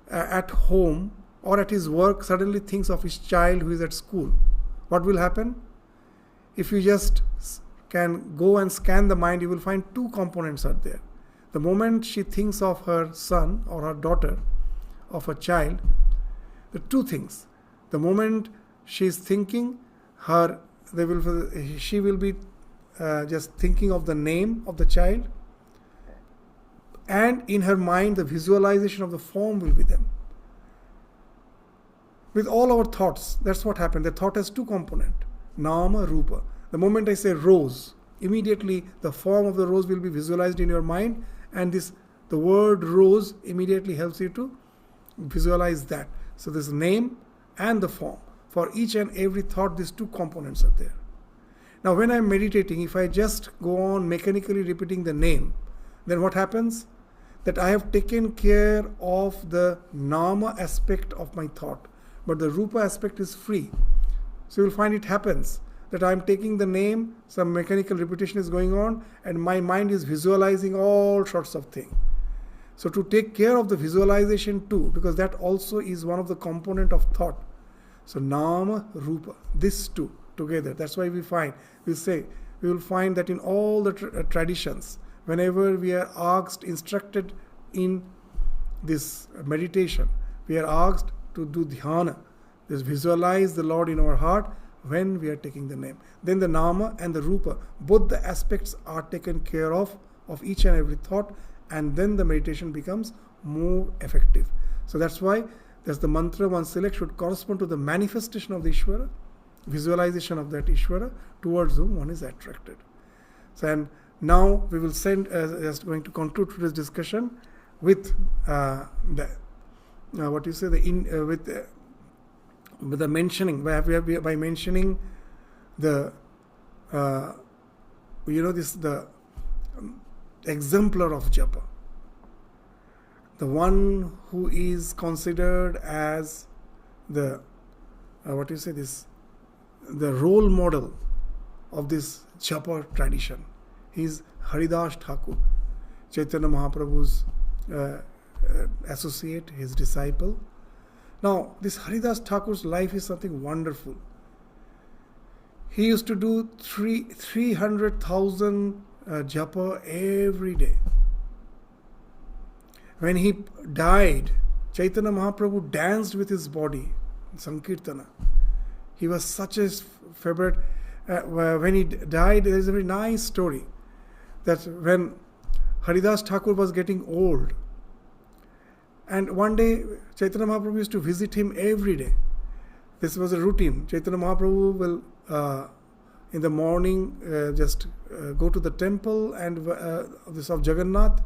at home or at his work suddenly thinks of his child who is at school. What will happen? If you just can go and scan the mind, you will find two components are there. The moment she thinks of her son or her daughter, of a child, the two things. The moment she is thinking, she will be just thinking of the name of the child, and in her mind the visualization of the form will be there. With all our thoughts, that's what happened. The thought has two components, Nama, Rupa. The moment I say rose, immediately the form of the rose will be visualized in your mind, and the word rose immediately helps you to visualize that. So this name and the form. For each and every thought, these two components are there. Now when I'm meditating, if I just go on mechanically repeating the name, then what happens? That I have taken care of the Nama aspect of my thought, but the Rupa aspect is free. So you'll find it happens that I'm taking the name, some mechanical repetition is going on, and my mind is visualizing all sorts of things. So to take care of the visualization too, because that also is one of the component of thought. So Nama, Rupa, these two together. That's why we will find that in all the traditions, whenever we are asked, instructed in this meditation, we are asked to do dhyana, just visualize the Lord in our heart when we are taking the name. Then the Nama and the Rupa, both the aspects are taken care of each and every thought, and then the meditation becomes more effective. So that's why there's the mantra one selects should correspond to the manifestation of the Ishvara, visualization of that Ishvara towards whom one is attracted. So and now we will just going to conclude today's discussion with with the mentioning by mentioning the the exemplar of japa, the one who is considered as the the role model of this japa tradition. He is Haridas Thakur, Chaitanya Mahaprabhu's associate, his disciple. Now, this Haridas Thakur's life is something wonderful. He used to do 300,000 japa every day. When he died, Chaitanya Mahaprabhu danced with his body, Sankirtana. He was such a favorite. When he died, there is a very nice story that when Haridas Thakur was getting old, and one day Chaitanya Mahaprabhu used to visit him every day. This was a routine. Chaitanya Mahaprabhu will in the morning just go to the temple and this of Jagannath,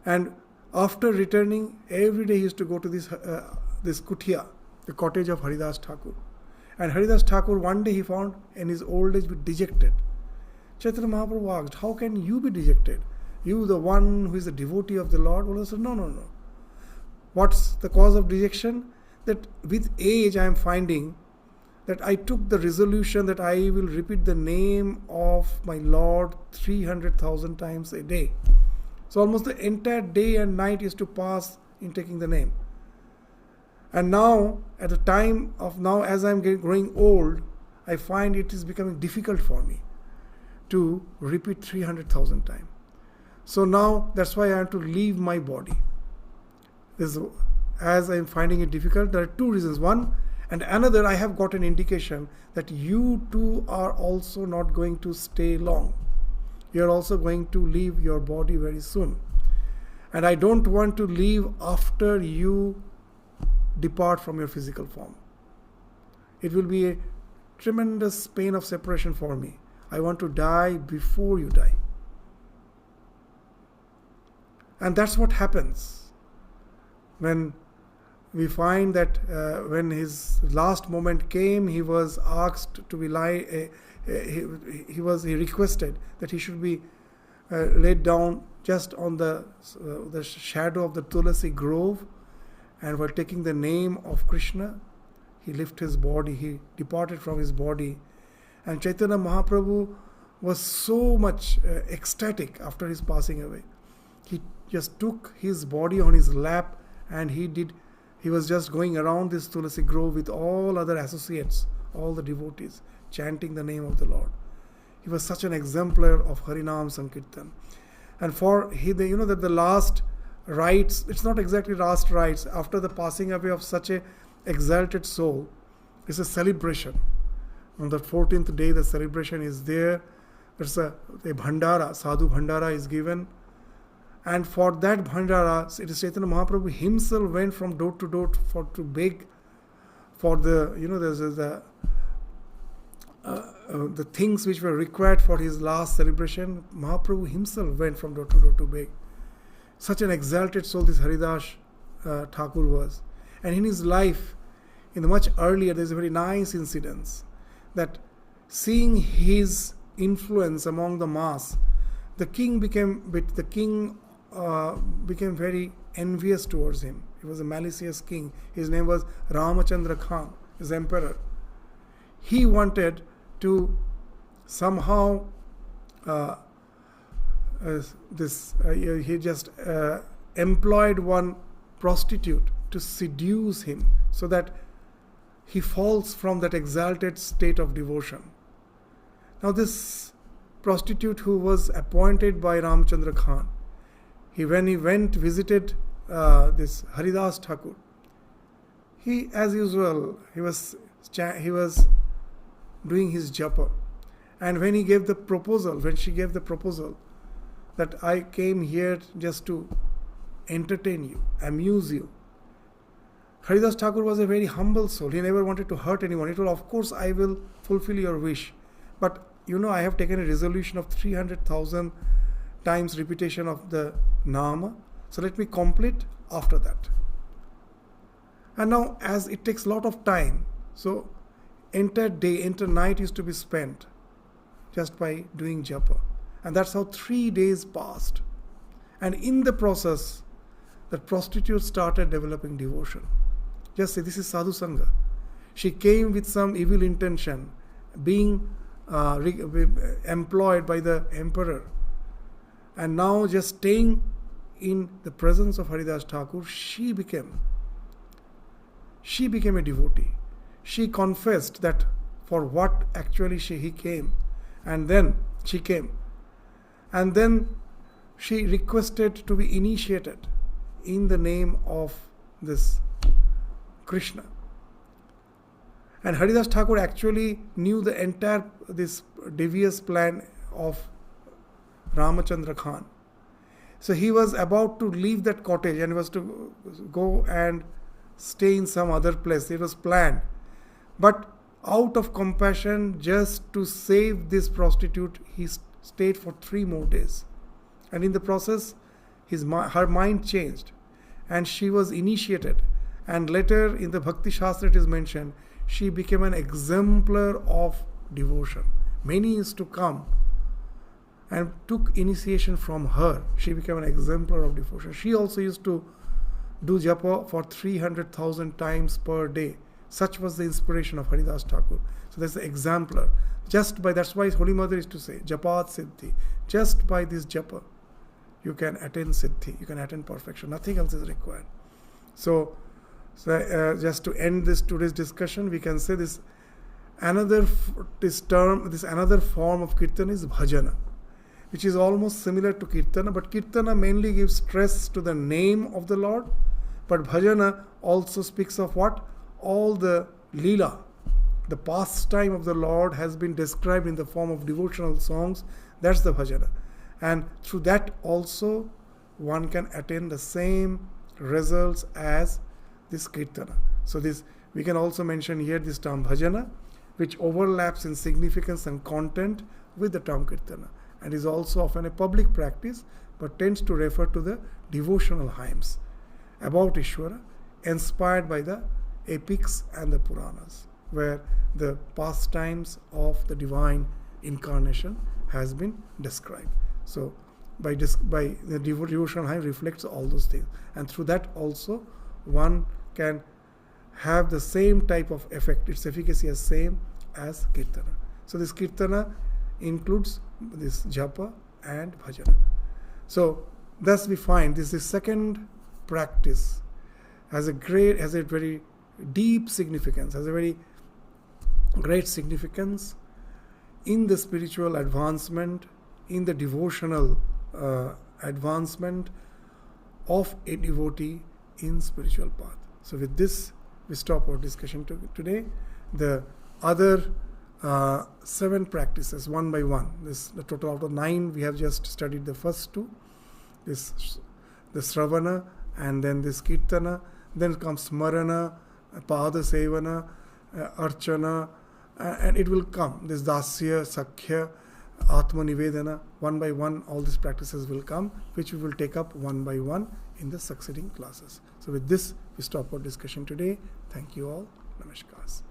and after returning every day he used to go to this kutia, the cottage of Haridas Thakur. And Haridas Thakur one day he found in his old age dejected. Chaitanya Mahaprabhu asked, how can you be dejected? You, the one who is a devotee of the Lord? Well, he said, no. What's the cause of dejection? That with age I am finding that I took the resolution that I will repeat the name of my Lord 300,000 times a day. So almost the entire day and night is to pass in taking the name. And now, at the time of now, as I am growing old, I find it is becoming difficult for me to repeat 300,000 times. So now, that's why I have to leave my body. As I am finding it difficult, there are two reasons. One, and another, I have got an indication that you too are also not going to stay long. You are also going to leave your body very soon. And I don't want to leave after you depart from your physical form. It will be a tremendous pain of separation for me. I want to die before you die. And that's what happens when we find that when his last moment came, he was asked to be he requested that he should be laid down just on the shadow of the Tulasi grove, and while taking the name of Krishna, he left his body, he departed from his body. And Chaitanya Mahaprabhu was so much ecstatic after his passing away. he just took his body on his lap, and he was just going around this Tulasi grove with all other associates, all the devotees, chanting the name of the Lord. He was such an exemplar of Harinam Sankirtan. And for that the last rites, it's not exactly last rites, after the passing away of such a exalted soul, it's a celebration. On the 14th day, the celebration is there. There's a bhandara, sadhu bhandara is given. And for that bhandara, it is Chaitanya Mahaprabhu himself went from door to door to beg for the things which were required for his last celebration. Mahaprabhu himself went from door to door to beg. Such an exalted soul this Haridas Thakur was. And in his life, in the much earlier, there's a very nice incident that seeing his influence among the mass, the king became very envious towards him. He was a malicious king. His name was Ramachandra Khan, his emperor. He wanted to somehow he just employed one prostitute to seduce him so that he falls from that exalted state of devotion. Now this prostitute who was appointed by Ramchandra Khan, when he visited this Haridas Thakur, he, as usual, he was doing his japa. And when she gave the proposal that I came here just to entertain you, amuse you, Haridas Thakur was a very humble soul. He never wanted to hurt anyone. He told, of course, I will fulfill your wish. But I have taken a resolution of 300,000 times repetition of the Nama. So let me complete after that. And now, as it takes a lot of time, so entire day, entire night is to be spent just by doing japa. And that's how 3 days passed. And in the process, the prostitute started developing devotion. Just say, this is sadhu sangha. She came with some evil intention, being employed by the emperor. And now just staying in the presence of Haridas Thakur, she became a devotee. She confessed that for what actually he came. And then she came. And then she requested to be initiated in the name of this Krishna. And Haridas Thakur actually knew the entire this devious plan of Ramachandra Khan. So he was about to leave that cottage and was to go and stay in some other place. It was planned. But out of compassion, just to save this prostitute, he stayed for 3 more days. And in the process, her mind changed. And she was initiated. And later in the Bhakti Shastra it is mentioned, she became an exemplar of devotion. Many used to come and took initiation from her. She became an exemplar of devotion. She also used to do japa for 300,000 times per day. Such was the inspiration of Haridas Thakur. So that's the exemplar. That's why Holy Mother used to say, Japat Siddhi. Just by this japa, you can attain Siddhi, you can attain perfection. Nothing else is required. So just to end today's discussion, we can say this another form of Kirtana is Bhajana, which is almost similar to Kirtana, but Kirtana mainly gives stress to the name of the Lord, but Bhajana also speaks of what? All the Leela, the pastime of the Lord has been described in the form of devotional songs. That's the Bhajana. And through that also one can attain the same results as this Kirtana. So we can also mention here this term Bhajana, which overlaps in significance and content with the term Kirtana, and is also often a public practice, but tends to refer to the devotional hymns about Ishvara, inspired by the epics and the Puranas, where the pastimes of the divine incarnation has been described. So by the devotional hymn reflects all those things, and through that also one can have the same type of effect. Its efficacy is same as Kirtana. So this Kirtana includes this japa and bhajana. So Thus we find this is the second practice, has a very deep significance, has a very great significance in the spiritual advancement, in the devotional advancement of a devotee in spiritual path. So with this, we stop our discussion today. The other 7 practices, one by one. The total out of 9, we have just studied the first 2. The Sravana, and then this Kirtana, then comes Smarana, Pada Sevana, Archana, and it will come. This Dasya, Sakhya, Atma Nivedana, one by one, all these practices will come, which we will take up one by one in the succeeding classes. So with this, we stop our discussion today. Thank you all. Namaskars.